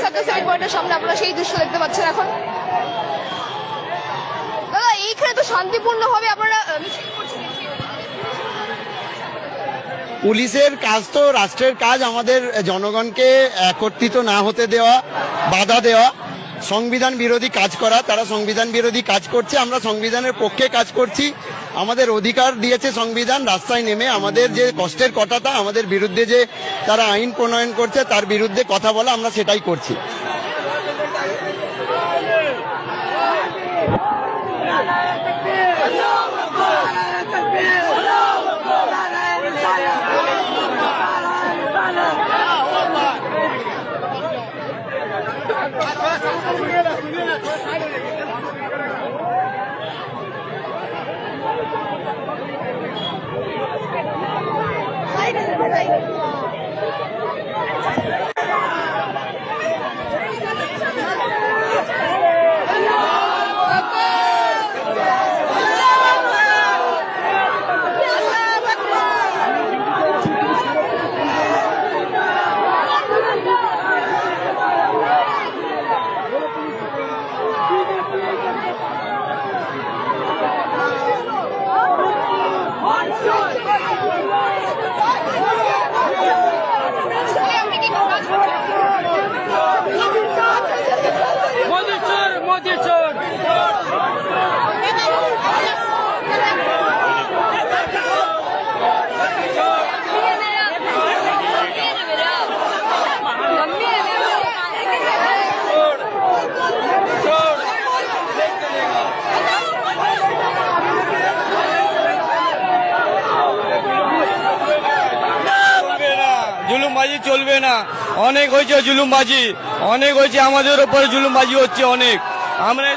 ছাত্র শ্রমিক পয়েন্টের সামনে আপনারা সেই দৃশ্য দেখতে পাচ্ছেন এখন। দাদা এইখানে তো শান্তিপূর্ণ ভাবে আপনারা মিছিল করছেন, পুলিশের কাজ তো রাষ্ট্রের কাজ আমাদের জনগণকে একত্রিত না হতে দেওয়া, বাধা দেওয়া, সংবিধান বিরোধী কাজ করা। তারা সংবিধান বিরোধী কাজ করছে, আমরা সংবিধানের পক্ষে কাজ করছি। আমাদের অধিকার দিয়েছে সংবিধান, রাস্তায় নেমে আমাদের যে কষ্টের কথাটা, আমাদের বিরুদ্ধে যে তারা আইন প্রণয়ন করছে তার বিরুদ্ধে কথা বলা, আমরা সেটাই করছি। জুলুমবাজি চলবে না, অনেক হয়েছে জুলুমবাজি, অনেক হয়েছে, আমাদের উপরে জুলুমবাজি হচ্ছে অনেক। আমরা